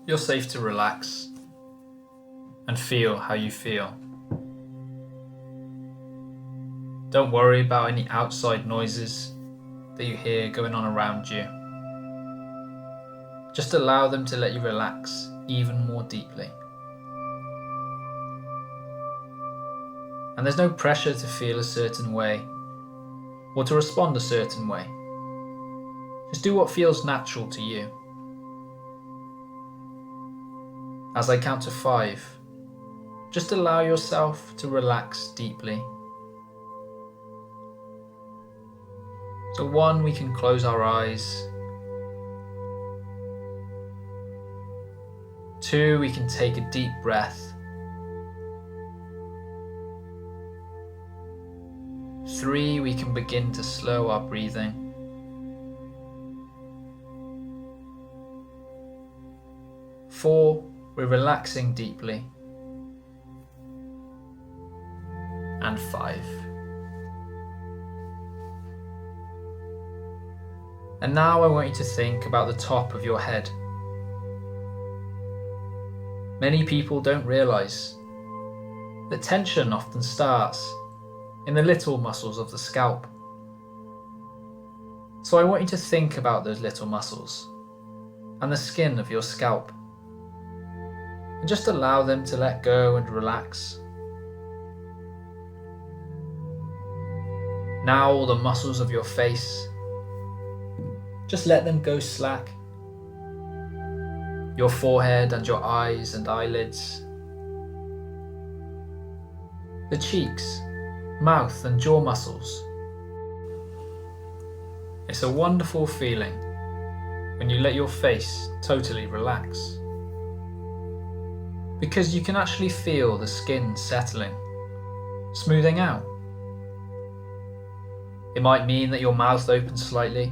You're safe to relax and feel how you feel. Don't worry about any outside noises that you hear going on around you. Just allow them to let you relax even more deeply. And there's no pressure to feel a certain way or to respond a certain way. Just do what feels natural to you. As I count to 5, just allow yourself to relax deeply. So 1, we can close our eyes. 2, we can take a deep breath. 3, we can begin to slow our breathing. 4, we're relaxing deeply. And 5. And now I want you to think about the top of your head. Many people don't realize that tension often starts in the little muscles of the scalp. So I want you to think about those little muscles and the skin of your scalp, and just allow them to let go and relax. Now all the muscles of your face, just let them go slack. Your forehead and your eyes and eyelids. The cheeks, mouth and jaw muscles. It's a wonderful feeling when you let your face totally relax, because you can actually feel the skin settling, smoothing out. It might mean that your mouth opens slightly,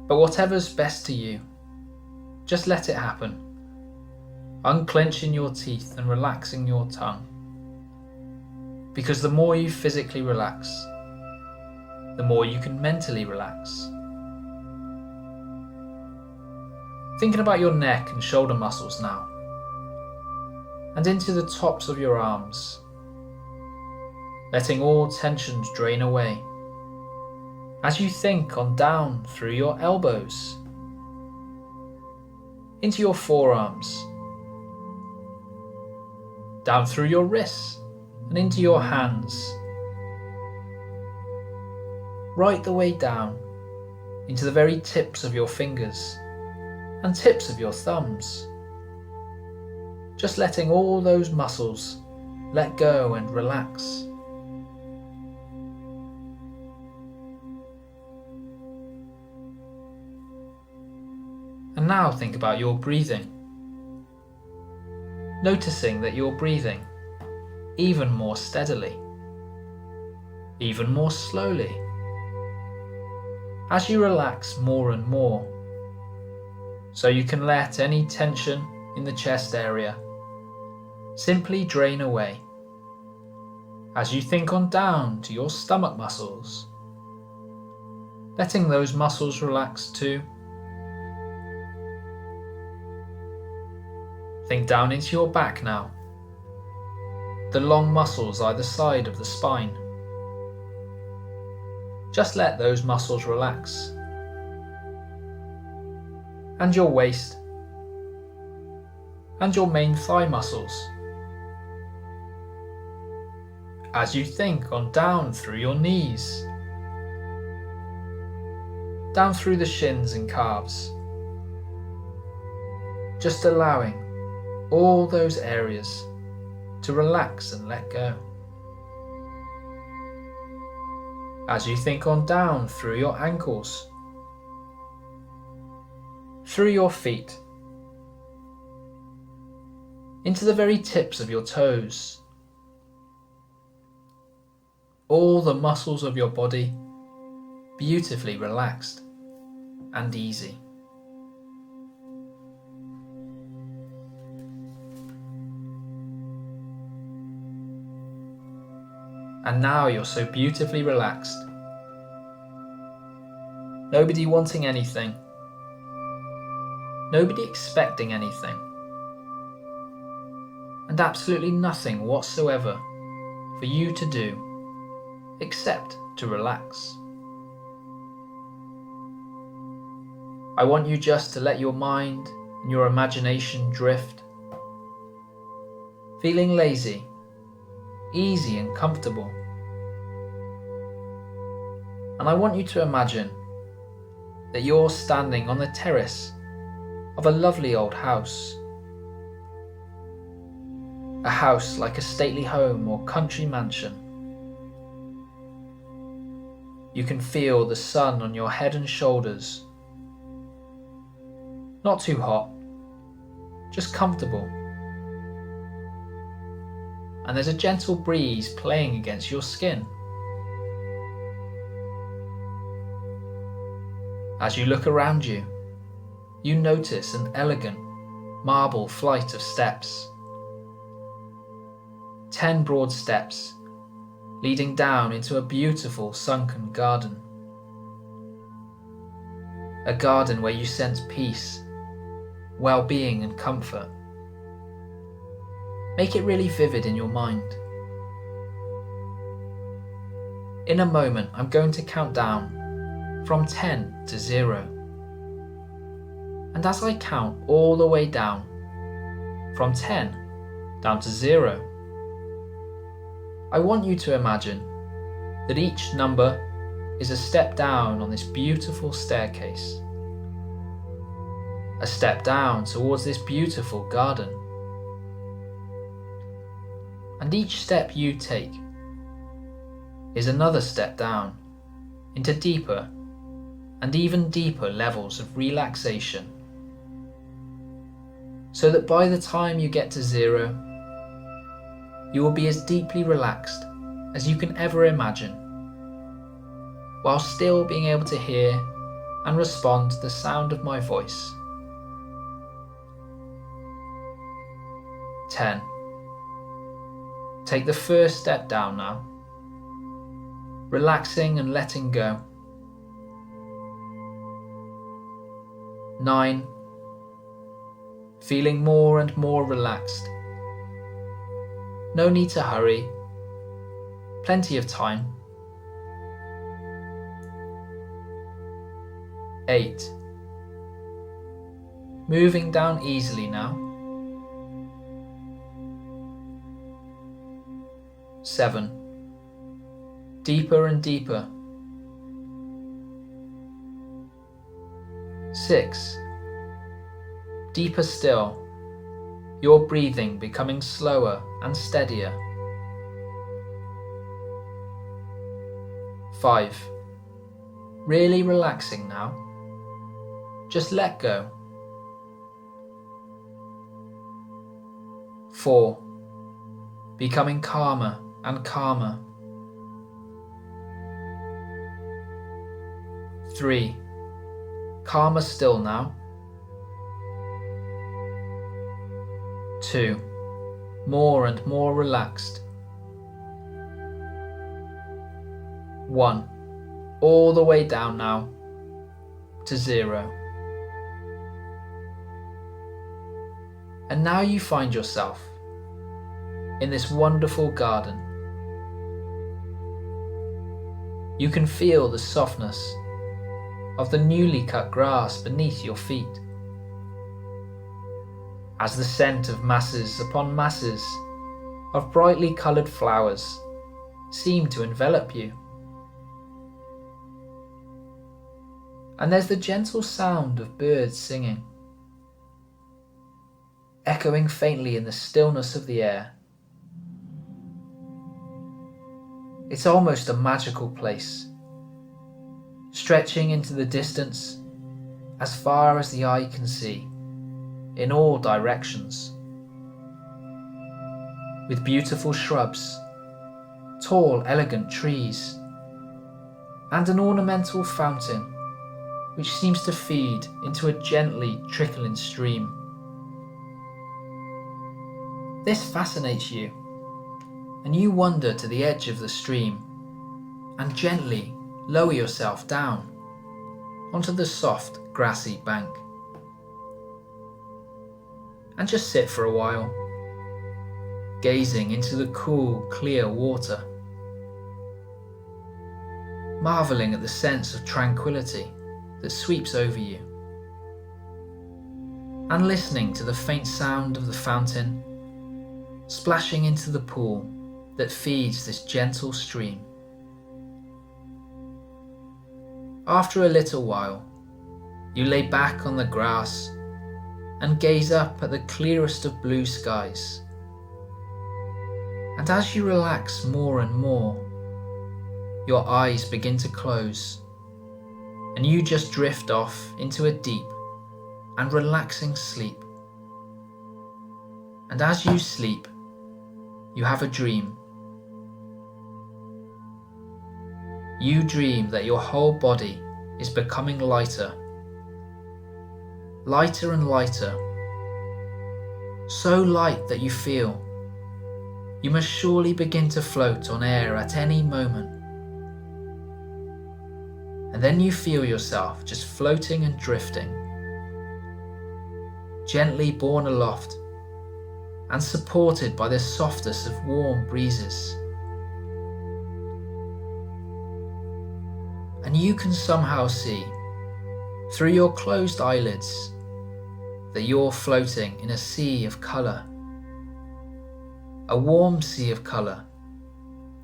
but whatever's best to you, just let it happen, unclenching your teeth and relaxing your tongue. Because the more you physically relax, the more you can mentally relax. Thinking about your neck and shoulder muscles now, and into the tops of your arms, letting all tensions drain away as you think on down through your elbows, into your forearms, down through your wrists and into your hands, right the way down into the very tips of your fingers and tips of your thumbs. Just letting all those muscles let go and relax. And now think about your breathing. Noticing that you're breathing even more steadily, even more slowly, as you relax more and more, so you can let any tension in the chest area simply drain away as you think on down to your stomach muscles, letting those muscles relax too. Think down into your back now, the long muscles either side of the spine. Just let those muscles relax. And your waist, and your main thigh muscles. As you think on down through your knees, down through the shins and calves, just allowing all those areas to relax and let go. As you think on down through your ankles, through your feet, into the very tips of your toes, all the muscles of your body beautifully relaxed and easy. And now you're so beautifully relaxed. Nobody wanting anything. Nobody expecting anything. and absolutely nothing whatsoever for you to do except to relax. I want you just to let your mind and your imagination drift, feeling lazy, easy and comfortable. And I want you to imagine that you're standing on the terrace of a lovely old house. A house like a stately home or country mansion. You can feel the sun on your head and shoulders. Not too hot, just comfortable. And there's a gentle breeze playing against your skin. As you look around you, you notice an elegant marble flight of steps. 10 broad steps leading down into a beautiful sunken garden. A garden where you sense peace, well-being and comfort. Make it really vivid in your mind. In a moment, I'm going to count down from 10 to 0. And as I count all the way down, from 10 down to 0, I want you to imagine that each number is a step down on this beautiful staircase. A step down towards this beautiful garden. And each step you take is another step down into deeper and even deeper levels of relaxation. So that by the time you get to 0, you will be as deeply relaxed as you can ever imagine, while still being able to hear and respond to the sound of my voice. 10. Take the first step down now, relaxing and letting go. 9. Feeling more and more relaxed. No need to hurry, plenty of time. 8. Moving down easily now. 7. Deeper and deeper. 6. Deeper still, your breathing becoming slower and steadier. 5. Really relaxing now. Just let go. 4. Becoming calmer and calmer. 3. Calmer still now. 2. More and more relaxed. 1. All the way down now to 0. And now you find yourself in this wonderful garden. You can feel the softness of the newly cut grass beneath your feet, as the scent of masses upon masses of brightly coloured flowers seem to envelop you. And there's the gentle sound of birds singing, echoing faintly in the stillness of the air. It's almost a magical place, stretching into the distance as far as the eye can see, in all directions, with beautiful shrubs, tall elegant trees, and an ornamental fountain which seems to feed into a gently trickling stream. This fascinates you, and you wander to the edge of the stream and gently lower yourself down onto the soft grassy bank. And just sit for a while, gazing into the cool, clear water, marveling at the sense of tranquility that sweeps over you, and listening to the faint sound of the fountain splashing into the pool that feeds this gentle stream. After a little while, you lay back on the grass and gaze up at the clearest of blue skies. And as you relax more and more, your eyes begin to close, and you just drift off into a deep and relaxing sleep. And as you sleep, you have a dream. You dream that your whole body is becoming lighter, lighter and lighter, so light that you feel you must surely begin to float on air at any moment. And then you feel yourself just floating and drifting, gently borne aloft and supported by the softest of warm breezes. And you can somehow see, through your closed eyelids, that you're floating in a sea of colour, a warm sea of colour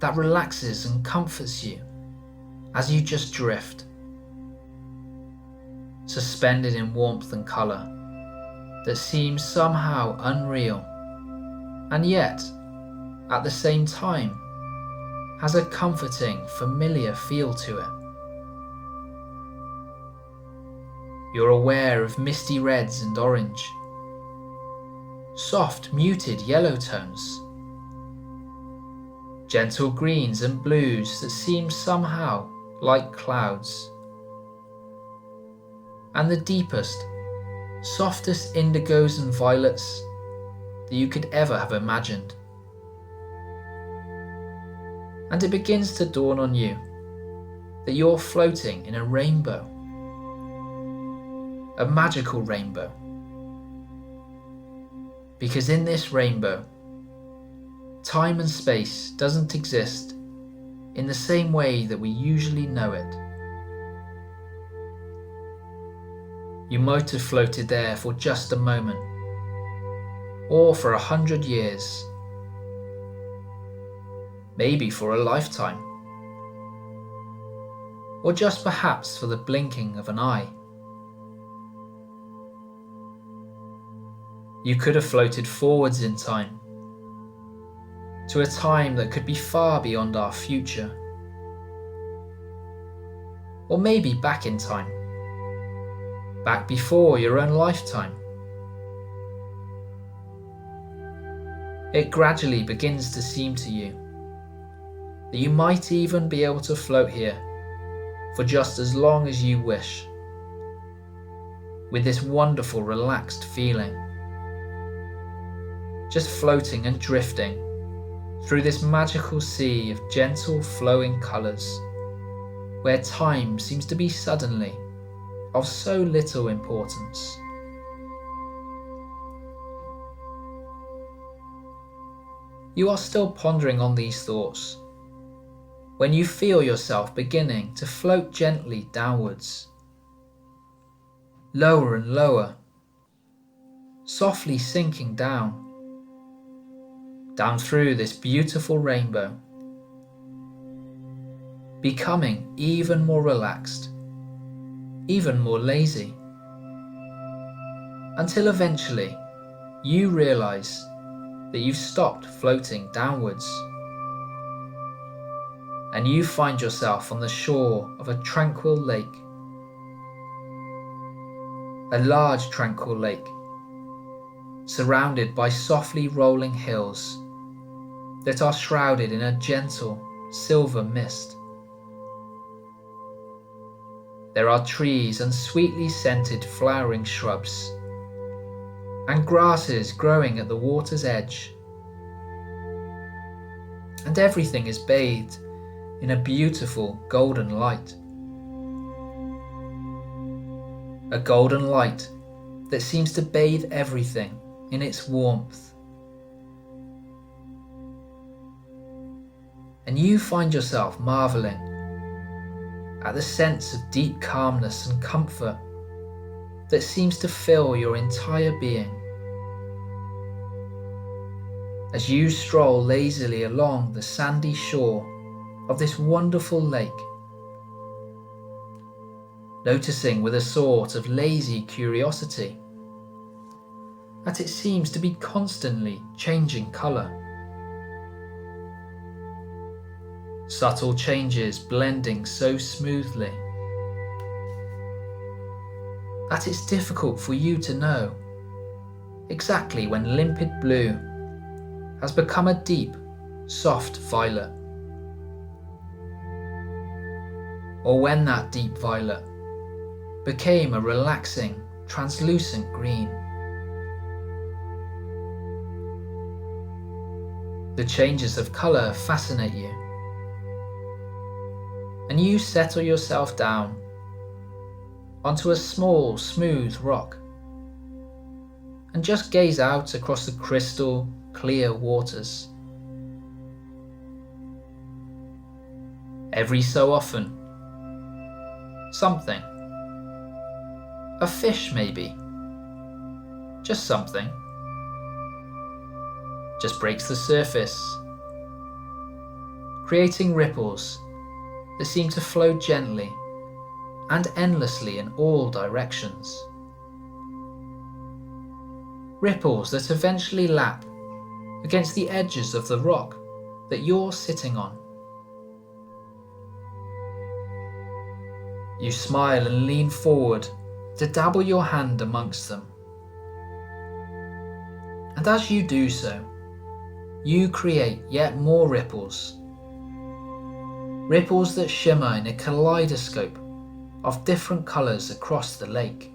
that relaxes and comforts you as you just drift, suspended in warmth and colour that seems somehow unreal, and yet, at the same time, has a comforting, familiar feel to it. You're aware of misty reds and orange, soft, muted yellow tones, gentle greens and blues that seem somehow like clouds, and the deepest, softest indigos and violets that you could ever have imagined. And it begins to dawn on you that you're floating in a rainbow, a magical rainbow, because in this rainbow, time and space doesn't exist in the same way that we usually know it. You might have floated there for just a moment, or for 100 years, maybe for a lifetime, or just perhaps for the blinking of an eye. You could have floated forwards in time, to a time that could be far beyond our future, or maybe back in time, back before your own lifetime. It gradually begins to seem to you that you might even be able to float here for just as long as you wish, with this wonderful relaxed feeling, just floating and drifting through this magical sea of gentle flowing colours, where time seems to be suddenly of so little importance. You are still pondering on these thoughts when you feel yourself beginning to float gently downwards, lower and lower, softly sinking down through this beautiful rainbow, becoming even more relaxed, even more lazy, until eventually you realise that you've stopped floating downwards, and you find yourself on the shore of a tranquil lake, a large tranquil lake, surrounded by softly rolling hills that are shrouded in a gentle silver mist. There are trees and sweetly scented flowering shrubs, and grasses growing at the water's edge, and everything is bathed in a beautiful golden light. A golden light that seems to bathe everything in its warmth. And you find yourself marveling at the sense of deep calmness and comfort that seems to fill your entire being. As you stroll lazily along the sandy shore of this wonderful lake, noticing with a sort of lazy curiosity that it seems to be constantly changing colour. Subtle changes blending so smoothly that it's difficult for you to know exactly when limpid blue has become a deep, soft violet, or when that deep violet became a relaxing, translucent green. The changes of colour fascinate you, and you settle yourself down onto a small, smooth rock and just gaze out across the crystal clear waters. Every so often, something, a fish maybe, just something, just breaks the surface, creating ripples that seem to flow gently and endlessly in all directions. Ripples that eventually lap against the edges of the rock that you're sitting on. You smile and lean forward to dabble your hand amongst them. And as you do so, you create yet more ripples. Ripples that shimmer in a kaleidoscope of different colours across the lake,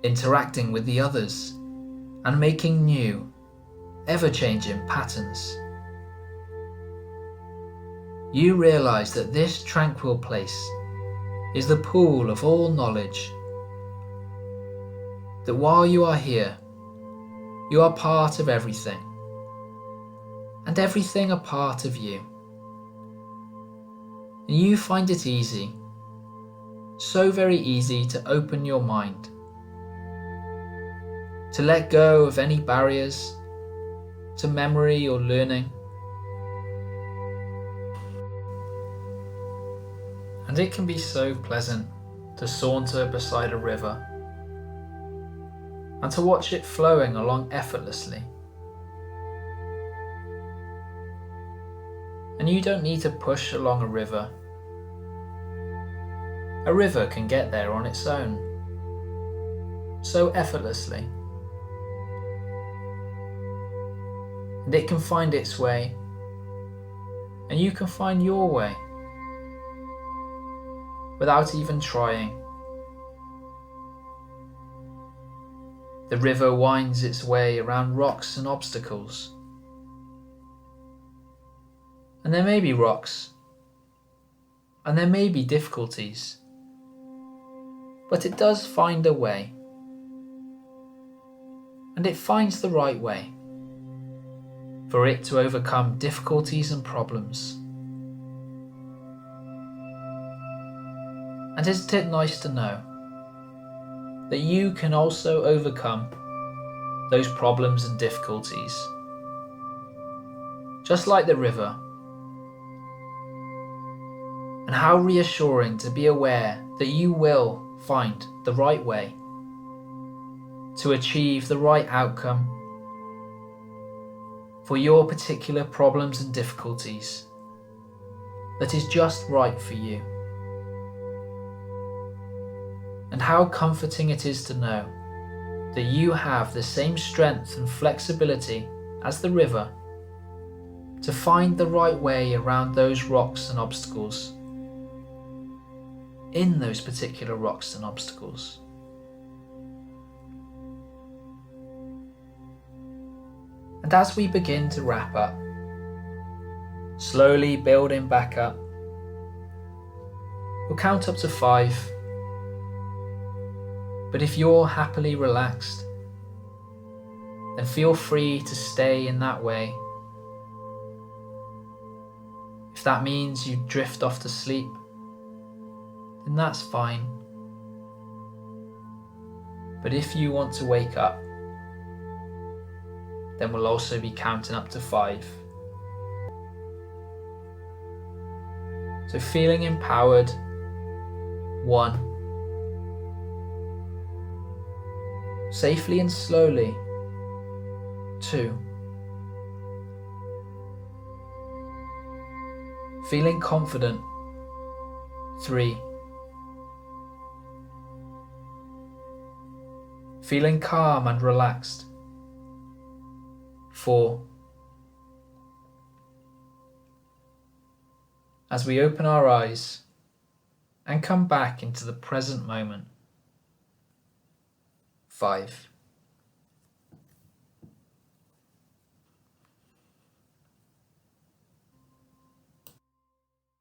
interacting with the others and making new, ever-changing patterns. You realise that this tranquil place is the pool of all knowledge, that while you are here, you are part of everything, and everything a part of you. And you find it easy, so very easy, to open your mind, to let go of any barriers to memory or learning. And it can be so pleasant to saunter beside a river and to watch it flowing along effortlessly. And you don't need to push along a river. A river can get there on its own, so effortlessly. And it can find its way, and you can find your way, without even trying. The river winds its way around rocks and obstacles. And there may be rocks, and there may be difficulties, but it does find a way, and it finds the right way for it to overcome difficulties and problems. And isn't it nice to know that you can also overcome those problems and difficulties, just like the river? And how reassuring to be aware that you will find the right way to achieve the right outcome for your particular problems and difficulties that is just right for you. And how comforting it is to know that you have the same strength and flexibility as the river to find the right way around those rocks and obstacles, in those particular rocks and obstacles. And as we begin to wrap up, slowly building back up, we'll count up to 5. But if you're happily relaxed, then feel free to stay in that way If that means you drift off to sleep, then that's fine. But if you want to wake up, then we'll also be counting up to 5. So feeling empowered, 1. Safely and slowly, 2. Feeling confident, 3. Feeling calm and relaxed, 4. As we open our eyes and come back into the present moment, 5.